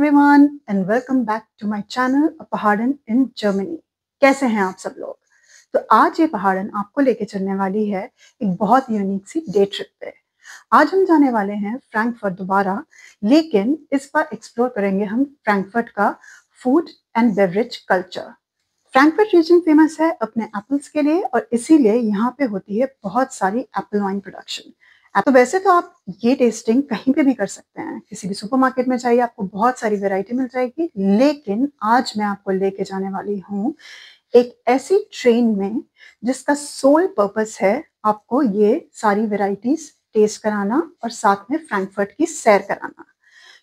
everyone and welcome back to my channel A पहाड़न in Germany। कैसे हैं आप सब लोग? तो आज ये पहाड़न आपको लेके चलने वाली है एक बहुत यूनिक सी डे ट्रिप पे। आज हम जाने वाले हैं फ्रैंकफर्ट दोबारा, लेकिन इस बार एक्सप्लोर करेंगे हम फ्रैंकफर्ट का food and beverage culture. Frankfurt region famous है अपने एप्पल्स के लिए और इसीलिए यहाँ पे होती है बहुत सारी एप्पल वाइन प्रोडक्शन। तो वैसे तो आप ये टेस्टिंग कहीं पे भी कर सकते हैं, किसी भी सुपरमार्केट में जाइए आपको बहुत सारी वैरायटी मिल जाएगी, लेकिन आज मैं आपको लेके जाने वाली हूँ एक ऐसी ट्रेन में जिसका सोल पर्पस है आपको ये सारी वैरायटीज टेस्ट कराना और साथ में फ्रैंकफर्ट की सैर कराना।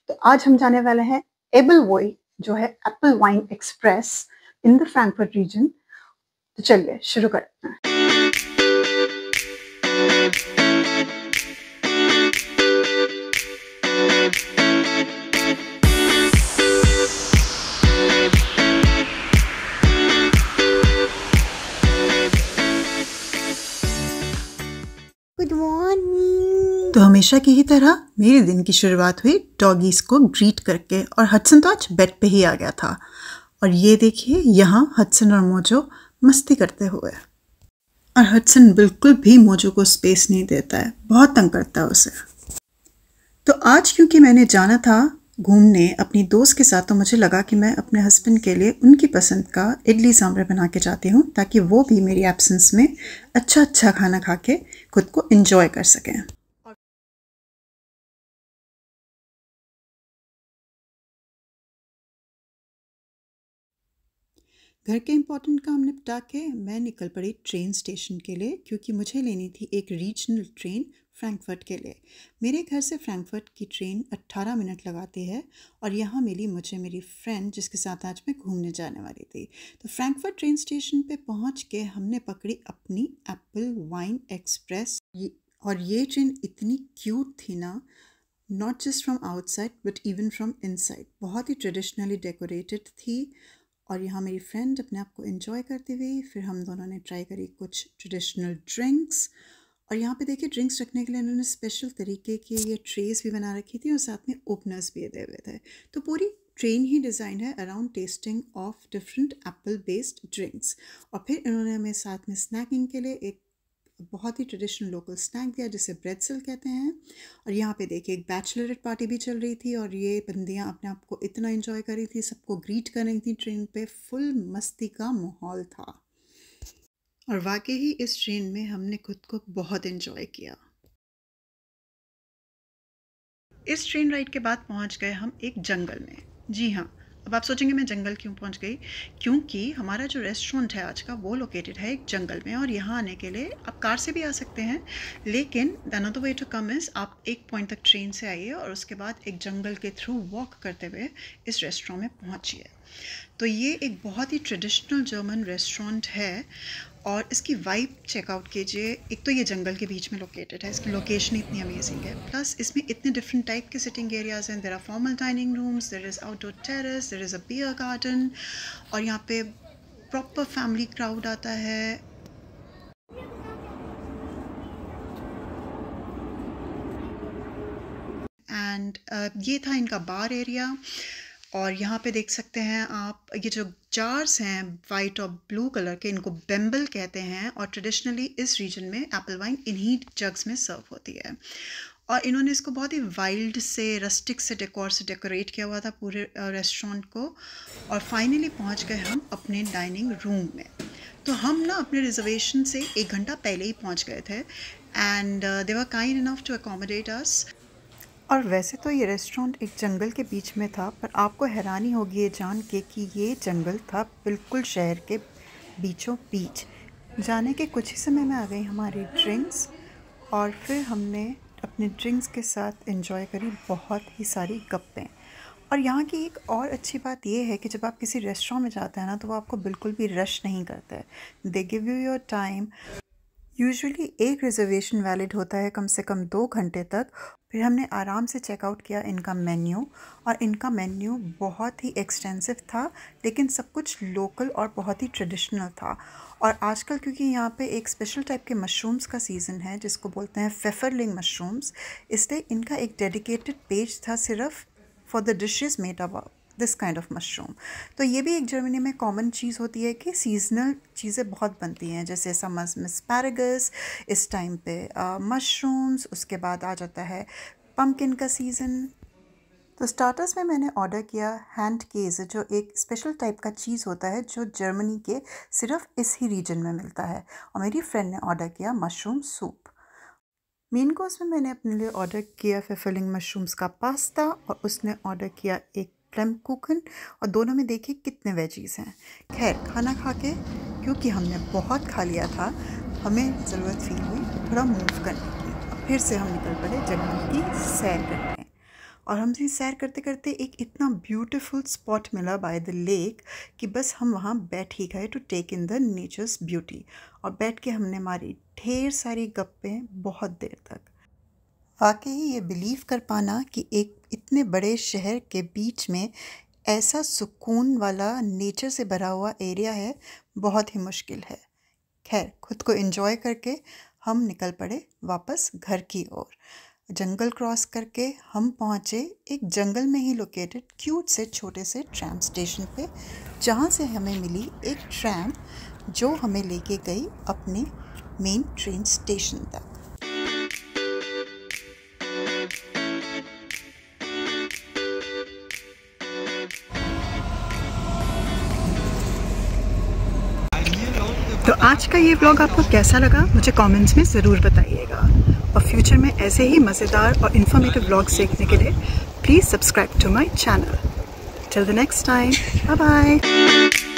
तो आज हम जाने वाले हैं एबलवॉय, जो है apple wine express in the Frankfurt region. तो चलिए शुरू करते हैं। Good morning. तो हमेशा की ही तरह मेरे दिन की शुरुआत हुई डॉगीज को ग्रीट करके, और हडसन तो आज बेड पे ही आ गया था। और ये देखिए यहाँ हडसन और मोजो मस्ती करते हुए, और हडसन बिल्कुल भी मोजो को स्पेस नहीं देता है, बहुत तंग करता है उसे। तो आज क्योंकि मैंने जाना था घूमने अपनी दोस्त के साथ, तो मुझे लगा कि मैं अपने हस्बैंड के लिए उनकी पसंद का इडली सांभर बना के जाती हूँ, ताकि वो भी मेरी एब्सेंस में अच्छा अच्छा खाना खा के खुद को एंजॉय कर सकें। घर के इम्पोर्टेंट काम निपटा के मैं निकल पड़ी ट्रेन स्टेशन के लिए, क्योंकि मुझे लेनी थी एक रीजनल ट्रेन फ्रैंकफर्ट के लिए। मेरे घर से फ्रैंकफर्ट की ट्रेन 18 मिनट लगाती है, और यहाँ मिली मुझे मेरी फ्रेंड जिसके साथ आज मैं घूमने जाने वाली थी। तो फ्रैंकफर्ट ट्रेन स्टेशन पे पहुँच के हमने पकड़ी अपनी एप्पल वाइन एक्सप्रेस। और ये ट्रेन इतनी क्यूट थी ना, not just from outside but even from inside. बहुत ही ट्रेडिशनली डेकोरेटेड थी, और यहाँ मेरी फ्रेंड अपने आप को एंजॉय करती हुई, फिर हम दोनों ने ट्राई करी कुछ ट्रेडिशनल ड्रिंक्स। और यहाँ पे देखिए ड्रिंक्स रखने के लिए उन्होंने स्पेशल तरीके की ये ट्रेस भी बना रखी थी, और साथ में ओपनर्स भी दे हुए थे। तो पूरी ट्रेन ही डिज़ाइन है around testing of different Apple based drinks. और फिर इन्होंने हमें साथ में स्नैकिंग के लिए एक बहुत ही ट्रेडिशनल लोकल स्नैक दिया, जिसे ब्रेडसेल कहते हैं। और यहाँ पे देखिए एक बैचलरेट पार्टी भी चल रही थी, और ये बंदियाँ अपने आप को इतना एंजॉय कर रही थी, सबको ग्रीट कर रही थी ट्रेन पे। फुल मस्ती का माहौल था, और वाकई ही इस ट्रेन में हमने खुद को बहुत एंजॉय किया। इस ट्रेन राइड के बाद पहुँच गए हम एक जंगल में। जी हाँ, अब आप सोचेंगे मैं जंगल क्यों पहुंच गई, क्योंकि हमारा जो रेस्टोरेंट है आज का वो लोकेटेड है एक जंगल में, और यहाँ आने के लिए आप कार से भी आ सकते हैं, लेकिन the another way to come is आप एक पॉइंट तक ट्रेन से आइए और उसके बाद एक जंगल के थ्रू वॉक करते हुए इस रेस्टोरेंट में पहुँचिए। तो ये एक बहुत ही ट्रेडिशनल जर्मन रेस्टोरेंट है, और इसकी वाइब चेकआउट कीजिए। एक तो ये जंगल के बीच में लोकेटेड है, इसकी लोकेशन इतनी अमेजिंग है, प्लस इसमें इतने डिफरेंट टाइप के सिटिंग एरियाज़ हैं। There are formal dining rooms, there is outdoor terrace, there is a beer garden, और यहाँ पे प्रॉपर फैमिली क्राउड आता है। एंड ये था इनका बार एरिया, और यहाँ पे देख सकते हैं आप ये जो जार्स हैं वाइट और ब्लू कलर के, इनको बेम्बल कहते हैं, और ट्रेडिशनली इस रीजन में एप्पल वाइन इन्हीं जग्स में सर्व होती है। और इन्होंने इसको बहुत ही वाइल्ड से रस्टिक से डेकोर से डेकोरेट किया हुआ था पूरे रेस्टोरेंट को। और फाइनली पहुँच गए हम अपने डाइनिंग रूम में। तो हम ना अपने रिजर्वेशन से 1 घंटा पहले ही पहुँच गए थे, and they were kind enough to accommodate us. और वैसे तो ये रेस्टोरेंट एक जंगल के बीच में था, पर आपको हैरानी होगी ये जान के कि ये जंगल था बिल्कुल शहर के बीचों बीच। जाने के कुछ ही समय में आ गई हमारी ड्रिंक्स, और फिर हमने अपने ड्रिंक्स के साथ एंजॉय करी बहुत ही सारी गप्पें। और यहाँ की एक और अच्छी बात ये है कि जब आप किसी रेस्टोरेंट में जाते हैं ना, तो वो आपको बिल्कुल भी रश नहीं करते हैं। They give you your time. Usually एक रिजर्वेशन वैलिड होता है कम से कम 2 घंटे तक। फिर हमने आराम से चेकआउट किया इनका मेन्यू, और इनका मेन्यू बहुत ही एक्सटेंसिव था, लेकिन सब कुछ लोकल और बहुत ही ट्रेडिशनल था। और आजकल क्योंकि यहाँ पे एक स्पेशल टाइप के मशरूम्स का सीज़न है जिसको बोलते हैं फेफरलिंग मशरूम्स, इसलिए इनका एक डेडिकेटेड पेज था सिर्फ for the dishes made about this kind of mushroom. तो ये भी एक जर्मनी में कॉमन चीज़ होती है कि सीजनल चीज़ें बहुत बनती हैं, जैसे समर्स में एस्पैरागस, इस टाइम पे मशरूम्स, उसके बाद आ जाता है पम्पकिन का सीज़न। तो स्टार्टर्स में मैंने ऑर्डर किया हैंड केज़, जो एक स्पेशल टाइप का चीज़ होता है जो जर्मनी के सिर्फ इस ही रीजन में मिलता है। और मेरी फ्रेंड ने ऑर्डर किया मशरूम सूप। मेन कोर्स में मैंने अपने लिए ऑर्डर किया फिलिंग मशरूम्स का पास्ता, और उसने ऑर्डर किया एक प्लम कुकन, और दोनों में देखिए कितने वेजीज हैं। खैर, खाना खा के क्योंकि हमने बहुत खा लिया था, हमें ज़रूरत फील हुई थोड़ा मूव करने की। अब फिर से हम निकल पड़े जंगल की सैर करने। और हमसे सैर करते करते एक इतना ब्यूटीफुल स्पॉट मिला बाय द लेक कि बस हम वहाँ बैठ ही गए to take in the nature's beauty. और बैठ के हमने मारी ढेर सारी गप्पें बहुत देर तक। वाकई ये बिलीव कर पाना कि एक इतने बड़े शहर के बीच में ऐसा सुकून वाला नेचर से भरा हुआ एरिया है, बहुत ही मुश्किल है। खैर, खुद को एंजॉय करके हम निकल पड़े वापस घर की ओर। जंगल क्रॉस करके हम पहुँचे एक जंगल में ही लोकेटेड क्यूट से छोटे से ट्रैम स्टेशन पे, जहाँ से हमें मिली एक ट्रैम जो हमें लेके गई अपने मेन ट्रेन स्टेशन तक। तो आज का ये व्लॉग आपको कैसा लगा मुझे कमेंट्स में ज़रूर बताइएगा, और फ्यूचर में ऐसे ही मज़ेदार और इन्फॉर्मेटिव व्लॉग्स देखने के लिए please subscribe to my channel. Till the next time, bye bye.